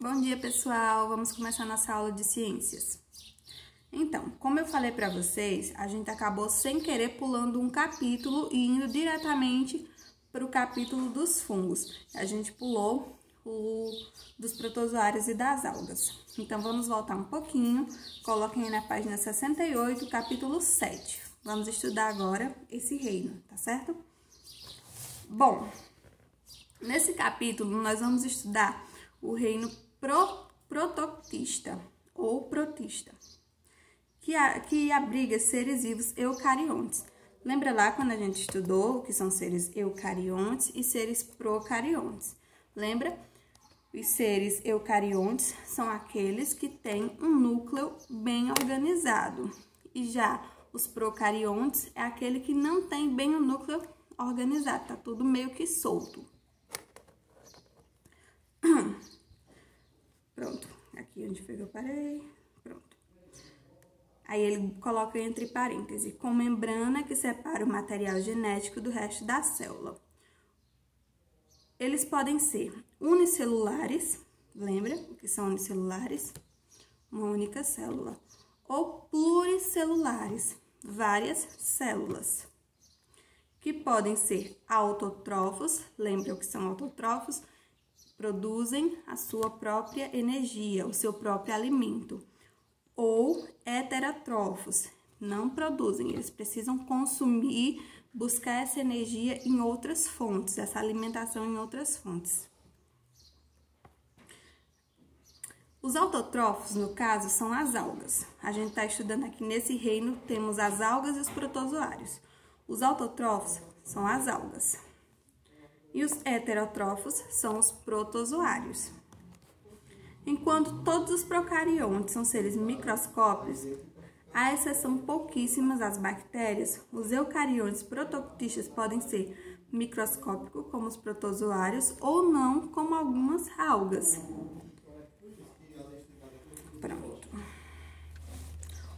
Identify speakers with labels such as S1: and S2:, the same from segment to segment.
S1: Bom dia, pessoal! Vamos começar nossa aula de ciências. Então, como eu falei para vocês, a gente acabou sem querer pulando um capítulo e indo diretamente para o capítulo dos fungos. A gente pulou o dos protozoários e das algas. Então, vamos voltar um pouquinho. Coloquem aí na página 68, capítulo 7. Vamos estudar agora esse reino, tá certo? Bom, nesse capítulo nós vamos estudar o reino protoctista ou protista, que abriga seres vivos eucariontes. Lembra lá quando a gente estudou o que são seres eucariontes e seres procariontes? Lembra? Os seres eucariontes são aqueles que têm um núcleo bem organizado. E já os procariontes é aquele que não tem bem o núcleo organizado, tá tudo meio que solto. Pronto, aqui onde foi que eu parei, pronto. Aí ele coloca entre parênteses, com membrana que separa o material genético do resto da célula. Eles podem ser unicelulares, lembra o que são unicelulares? Uma única célula. Ou pluricelulares, várias células. Que podem ser autótrofos, lembra o que são autótrofos? Produzem a sua própria energia, o seu próprio alimento. Ou heterótrofos, não produzem, eles precisam consumir, buscar essa energia em outras fontes, essa alimentação em outras fontes. Os autótrofos, no caso, são as algas. A gente está estudando aqui nesse reino, temos as algas e os protozoários. Os autótrofos são as algas. E os heterótrofos são os protozoários. Enquanto todos os procariontes são seres microscópicos, à exceção pouquíssimas as bactérias, os eucariontes protoctistas podem ser microscópicos, como os protozoários, ou não, como algumas algas. Pronto.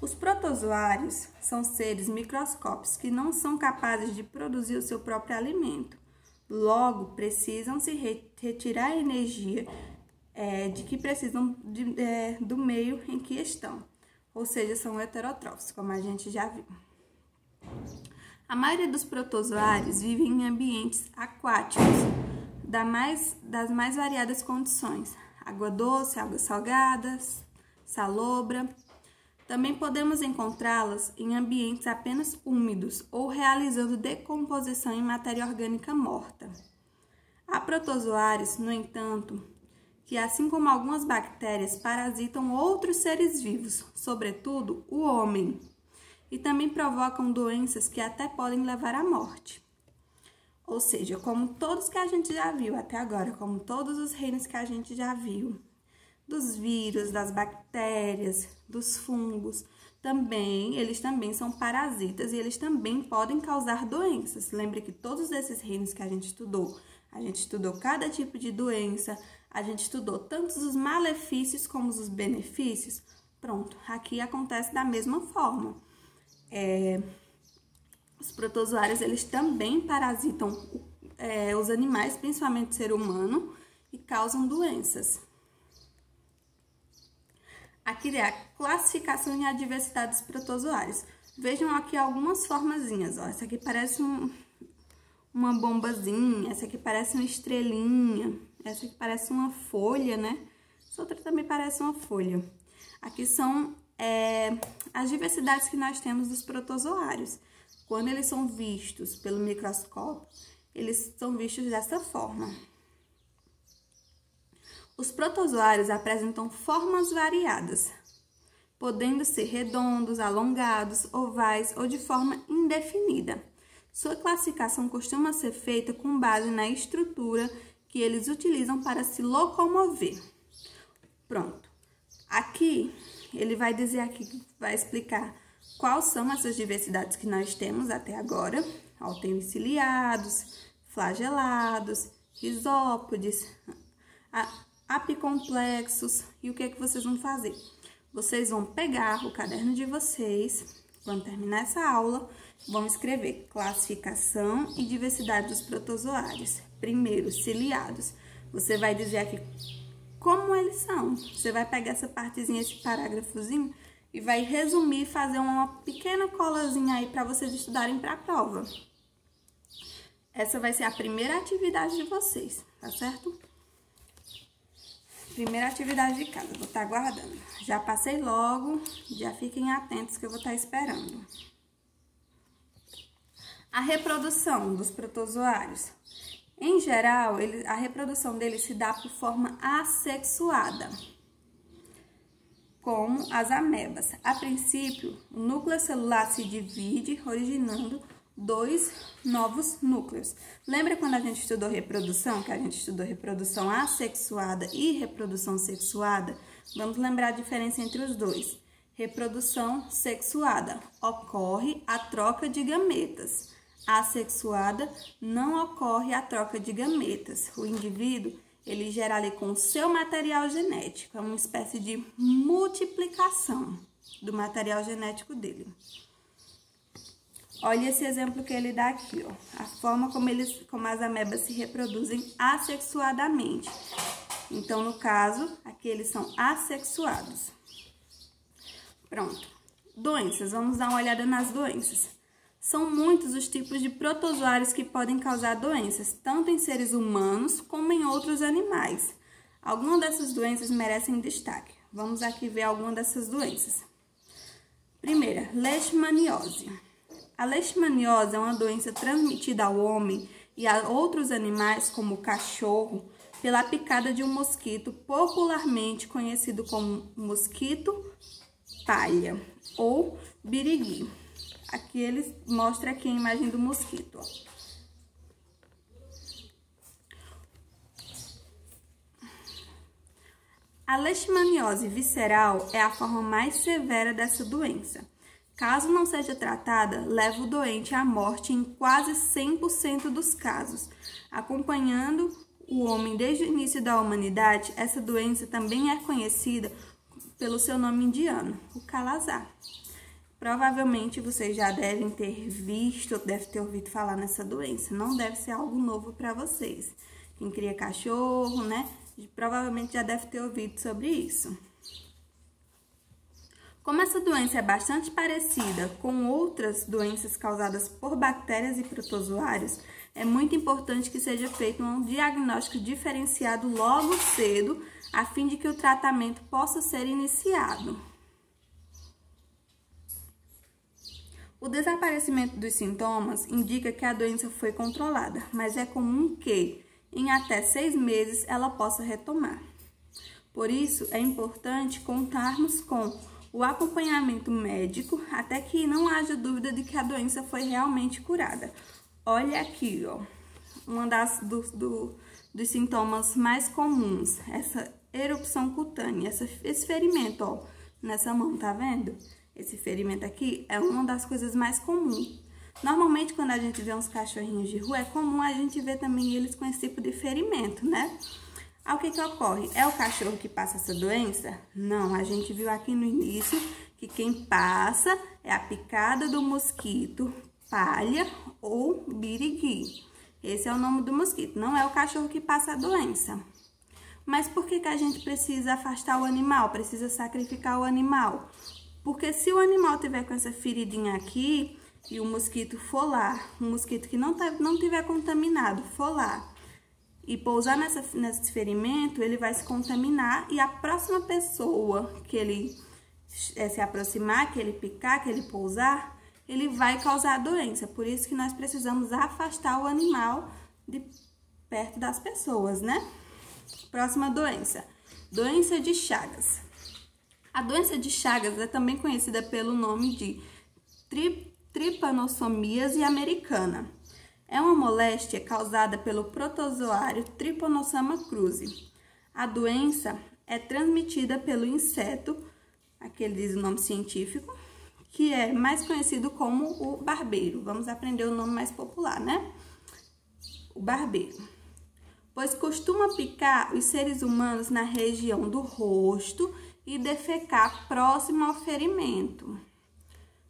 S1: Os protozoários são seres microscópicos que não são capazes de produzir o seu próprio alimento. Logo, precisam se retirar a energia de que precisam do meio em que estão. Ou seja, são heterótrofos, como a gente já viu. A maioria dos protozoários vive em ambientes aquáticos, das mais variadas condições. Água doce, água salgada, salobra. Também podemos encontrá-las em ambientes apenas úmidos ou realizando decomposição em matéria orgânica morta. Há protozoários, no entanto, que assim como algumas bactérias parasitam outros seres vivos, sobretudo o homem, e também provocam doenças que até podem levar à morte. Ou seja, como todos que a gente já viu até agora, como todos os reinos que a gente já viu, dos vírus, das bactérias, dos fungos, eles também são parasitas e eles também podem causar doenças. Lembre que todos esses reinos que a gente estudou cada tipo de doença, a gente estudou tanto os malefícios como os benefícios. Pronto, aqui acontece da mesma forma. Os protozoários, eles também parasitam os animais, principalmente o ser humano, e causam doenças. Aqui é a classificação e a diversidade dos protozoários. Vejam aqui algumas formazinhas, ó. Essa aqui parece uma bombazinha, essa aqui parece uma estrelinha, essa aqui parece uma folha, né? Essa outra também parece uma folha. Aqui são as diversidades que nós temos dos protozoários. Quando eles são vistos pelo microscópio, eles são vistos dessa forma. Os protozoários apresentam formas variadas, podendo ser redondos, alongados, ovais ou de forma indefinida. Sua classificação costuma ser feita com base na estrutura que eles utilizam para se locomover. Pronto. Aqui, ele vai dizer aqui, vai explicar quais são essas diversidades que nós temos até agora. Ó, tem os ciliados, flagelados, risópodes, apicomplexos. E o que é que vocês vão fazer? Vocês vão pegar o caderno de vocês, quando terminar essa aula, vão escrever classificação e diversidade dos protozoários. Primeiro, ciliados. Você vai dizer aqui como eles são. Você vai pegar essa partezinha, esse parágrafozinho, e vai resumir e fazer uma pequena colazinha aí para vocês estudarem para a prova. Essa vai ser a primeira atividade de vocês, tá certo? Primeira atividade de casa, vou estar aguardando. Já passei logo, já fiquem atentos que eu vou estar esperando. A reprodução dos protozoários. Em geral, a reprodução deles se dá por forma assexuada, como as amebas. A princípio, o núcleo celular se divide, originando 2 novos núcleos. Lembra quando a gente estudou reprodução, que a gente estudou reprodução assexuada e reprodução sexuada? Vamos lembrar a diferença entre os dois. Reprodução sexuada ocorre a troca de gametas. Assexuada não ocorre a troca de gametas. O indivíduo, ele gera ali com o seu material genético, é uma espécie de multiplicação do material genético dele. Olha esse exemplo que ele dá aqui, ó. A forma como as amebas se reproduzem assexuadamente. Então, no caso, aqui eles são assexuados. Pronto. Doenças, vamos dar uma olhada nas doenças. São muitos os tipos de protozoários que podem causar doenças, tanto em seres humanos como em outros animais. Algumas dessas doenças merecem destaque. Vamos aqui ver algumas dessas doenças. Primeira, leishmaniose. A leishmaniose é uma doença transmitida ao homem e a outros animais, como o cachorro, pela picada de um mosquito, popularmente conhecido como mosquito palha ou birigui. Aqui eles mostram aqui a imagem do mosquito, ó. A leishmaniose visceral é a forma mais severa dessa doença. Caso não seja tratada, leva o doente à morte em quase 100% dos casos. Acompanhando o homem desde o início da humanidade, essa doença também é conhecida pelo seu nome indiano, o calazar. Provavelmente vocês já devem ter visto, devem ter ouvido falar nessa doença. Não deve ser algo novo para vocês. Quem cria cachorro, né? Provavelmente já deve ter ouvido sobre isso. Como essa doença é bastante parecida com outras doenças causadas por bactérias e protozoários, é muito importante que seja feito um diagnóstico diferenciado logo cedo, a fim de que o tratamento possa ser iniciado. O desaparecimento dos sintomas indica que a doença foi controlada, mas é comum que, em até 6 meses, ela possa retomar. Por isso, é importante contarmos com o acompanhamento médico até que não haja dúvida de que a doença foi realmente curada. Olha aqui, ó, uma dos sintomas mais comuns, essa erupção cutânea, esse ferimento, ó, nessa mão, tá vendo? Esse ferimento aqui é uma das coisas mais comuns. Normalmente, quando a gente vê uns cachorrinhos de rua, é comum a gente ver também eles com esse tipo de ferimento, né? Aí, o que ocorre? É o cachorro que passa essa doença? Não, a gente viu aqui no início que quem passa é a picada do mosquito palha ou birigui. Esse é o nome do mosquito, não é o cachorro que passa a doença. Mas por que a gente precisa afastar o animal, precisa sacrificar o animal? Porque se o animal tiver com essa feridinha aqui e o mosquito for lá, um mosquito que não tiver contaminado, for lá e pousar nesse ferimento, ele vai se contaminar e a próxima pessoa que ele se aproximar, que ele picar, que ele pousar, ele vai causar a doença. Por isso que nós precisamos afastar o animal de perto das pessoas, né? Próxima doença, doença de Chagas. A doença de Chagas é também conhecida pelo nome de trypanossomiase americana. É uma moléstia causada pelo protozoário Trypanosoma cruzi. A doença é transmitida pelo inseto, aqui ele diz o nome científico, que é mais conhecido como o barbeiro. Vamos aprender o nome mais popular, né? O barbeiro. Pois costuma picar os seres humanos na região do rosto e defecar próximo ao ferimento.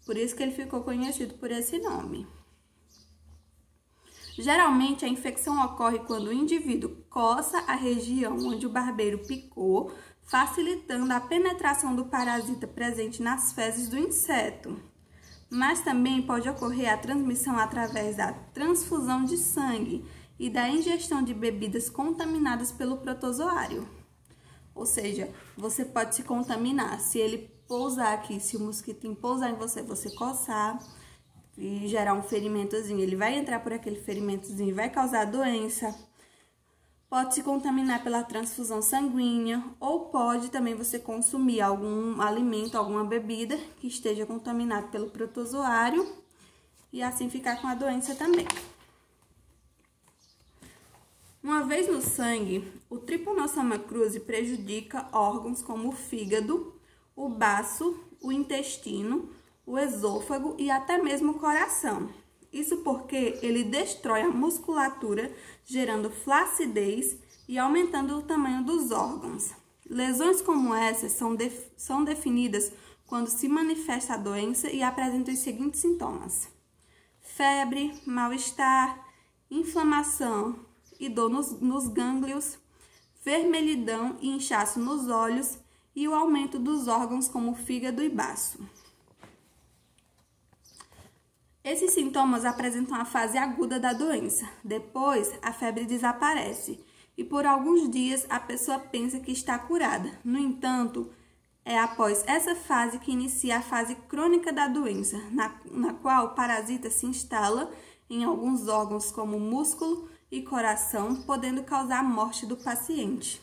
S1: Por isso que ele ficou conhecido por esse nome. Geralmente, a infecção ocorre quando o indivíduo coça a região onde o barbeiro picou, facilitando a penetração do parasita presente nas fezes do inseto. Mas também pode ocorrer a transmissão através da transfusão de sangue e da ingestão de bebidas contaminadas pelo protozoário. Ou seja, você pode se contaminar. Se ele pousar aqui, se o mosquitinho pousar em você, você coçar e gerar um ferimentozinho, ele vai entrar por aquele ferimentozinho e vai causar doença. Pode se contaminar pela transfusão sanguínea ou pode também você consumir algum alimento, alguma bebida que esteja contaminado pelo protozoário e assim ficar com a doença também. Uma vez no sangue, o Trypanosoma cruzi prejudica órgãos como o fígado, o baço, o intestino, o esôfago e até mesmo o coração. Isso porque ele destrói a musculatura, gerando flacidez e aumentando o tamanho dos órgãos. Lesões como essas são definidas quando se manifesta a doença e apresentam os seguintes sintomas: febre, mal-estar, inflamação e dor nos gânglios, vermelhidão e inchaço nos olhos e o aumento dos órgãos como o fígado e baço. Esses sintomas apresentam a fase aguda da doença. Depois, a febre desaparece e por alguns dias a pessoa pensa que está curada. No entanto, é após essa fase que inicia a fase crônica da doença, na qual o parasita se instala em alguns órgãos como músculo e coração, podendo causar a morte do paciente.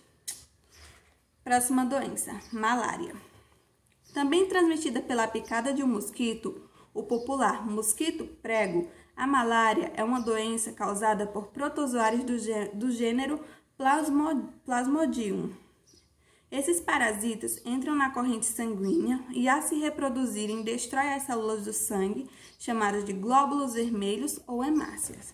S1: Próxima doença, malária. Também transmitida pela picada de um mosquito, o popular mosquito prego, a malária é uma doença causada por protozoários do gênero Plasmodium. Esses parasitas entram na corrente sanguínea e, ao se reproduzirem, destroem as células do sangue, chamadas de glóbulos vermelhos ou hemácias.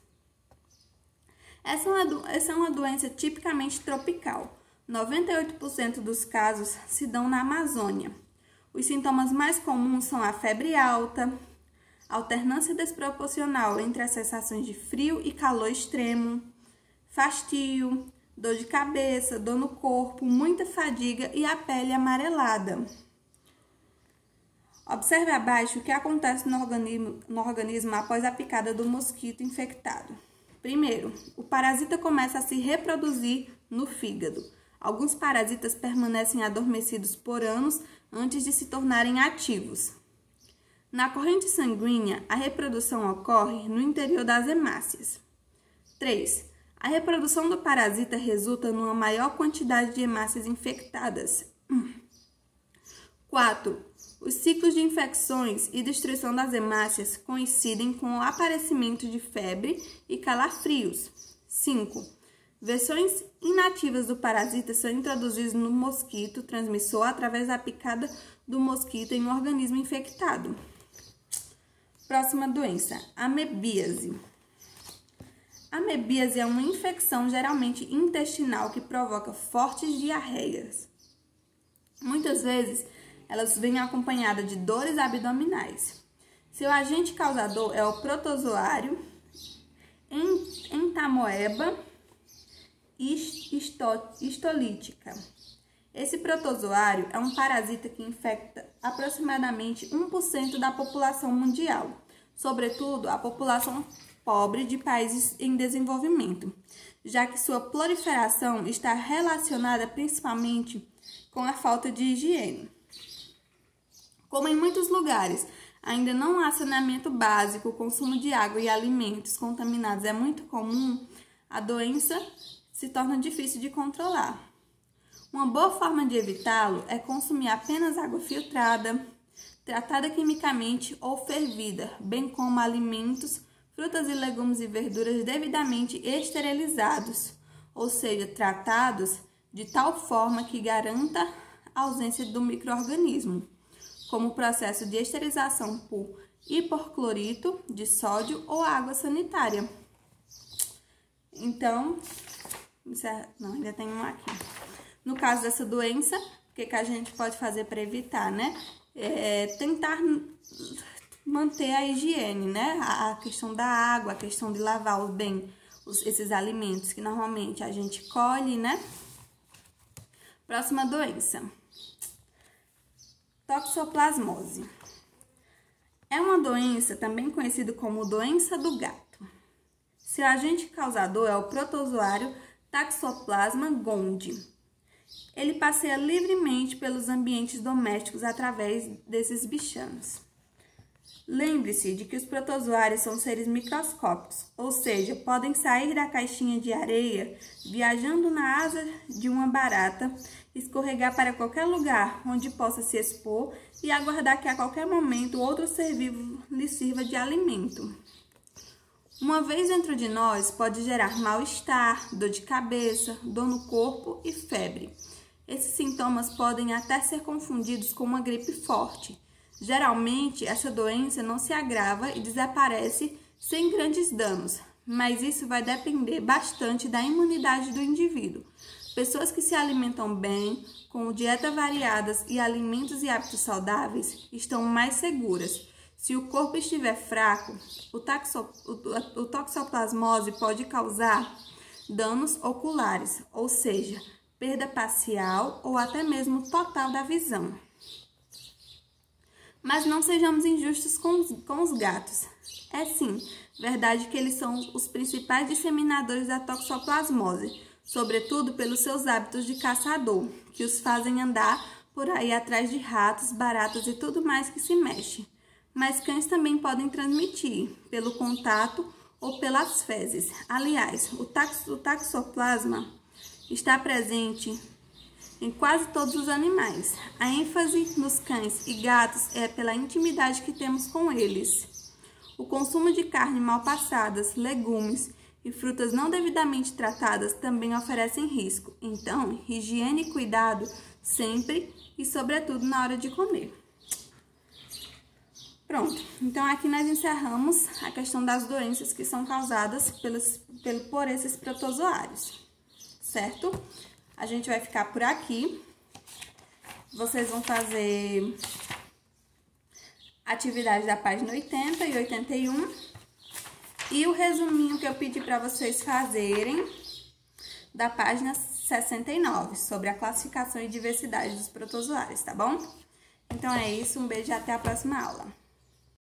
S1: Essa é uma doença tipicamente tropical. 98% dos casos se dão na Amazônia. Os sintomas mais comuns são a febre alta, alternância desproporcional entre as sensações de frio e calor extremo, fastio, dor de cabeça, dor no corpo, muita fadiga e a pele amarelada. Observe abaixo o que acontece no organismo após a picada do mosquito infectado. Primeiro, o parasita começa a se reproduzir no fígado. Alguns parasitas permanecem adormecidos por anos antes de se tornarem ativos. Na corrente sanguínea, a reprodução ocorre no interior das hemácias. 3. A reprodução do parasita resulta numa maior quantidade de hemácias infectadas. 4. Os ciclos de infecções e destruição das hemácias coincidem com o aparecimento de febre e calafrios. 5. Versões inativas do parasita são introduzidas no mosquito transmissor através da picada do mosquito em um organismo infectado. Próxima doença, amebíase. Amebíase é uma infecção geralmente intestinal que provoca fortes diarreias. Muitas vezes, elas vêm acompanhadas de dores abdominais. Seu agente causador é o protozoário Entamoeba histolítica. Esse protozoário é um parasita que infecta aproximadamente 1% da população mundial, sobretudo a população pobre de países em desenvolvimento, já que sua proliferação está relacionada principalmente com a falta de higiene. Como em muitos lugares ainda não há saneamento básico, o consumo de água e alimentos contaminados é muito comum, a doença se torna difícil de controlar. Uma boa forma de evitá-lo é consumir apenas água filtrada, tratada quimicamente ou fervida, bem como alimentos, frutas e legumes e verduras devidamente esterilizados, ou seja, tratados de tal forma que garanta a ausência do micro-organismo, como o processo de esterilização por hipoclorito de sódio ou água sanitária. Então, não, ainda tem um aqui. No caso dessa doença, o que a gente pode fazer para evitar, né? Tentar manter a higiene, né? A questão da água, a questão de lavar bem esses alimentos que normalmente a gente colhe, né? Próxima doença. Toxoplasmose. É uma doença também conhecida como doença do gato. Seu agente causador é o protozoário Toxoplasma gondii. Ele passeia livremente pelos ambientes domésticos através desses bichanos. Lembre-se de que os protozoários são seres microscópicos, ou seja, podem sair da caixinha de areia, viajando na asa de uma barata, escorregar para qualquer lugar onde possa se expor e aguardar que a qualquer momento outro ser vivo lhe sirva de alimento. Uma vez dentro de nós, pode gerar mal-estar, dor de cabeça, dor no corpo e febre. Esses sintomas podem até ser confundidos com uma gripe forte. Geralmente, essa doença não se agrava e desaparece sem grandes danos, mas isso vai depender bastante da imunidade do indivíduo. Pessoas que se alimentam bem, com dieta variadas e alimentos e hábitos saudáveis, estão mais seguras. Se o corpo estiver fraco, o toxoplasmose pode causar danos oculares, ou seja, perda parcial ou até mesmo total da visão. Mas não sejamos injustos com os gatos. É sim verdade que eles são os principais disseminadores da toxoplasmose, sobretudo pelos seus hábitos de caçador, que os fazem andar por aí atrás de ratos, baratas e tudo mais que se mexe. Mas cães também podem transmitir pelo contato ou pelas fezes. Aliás, o toxoplasma está presente em quase todos os animais. A ênfase nos cães e gatos é pela intimidade que temos com eles. O consumo de carne mal passadas, legumes e frutas não devidamente tratadas também oferecem risco. Então, higiene e cuidado sempre e, sobretudo, na hora de comer. Pronto, então aqui nós encerramos a questão das doenças que são causadas por esses protozoários, certo? A gente vai ficar por aqui. Vocês vão fazer atividade da página 80 e 81 e o resuminho que eu pedi para vocês fazerem da página 69 sobre a classificação e diversidade dos protozoários, tá bom? Então é isso, um beijo e até a próxima aula.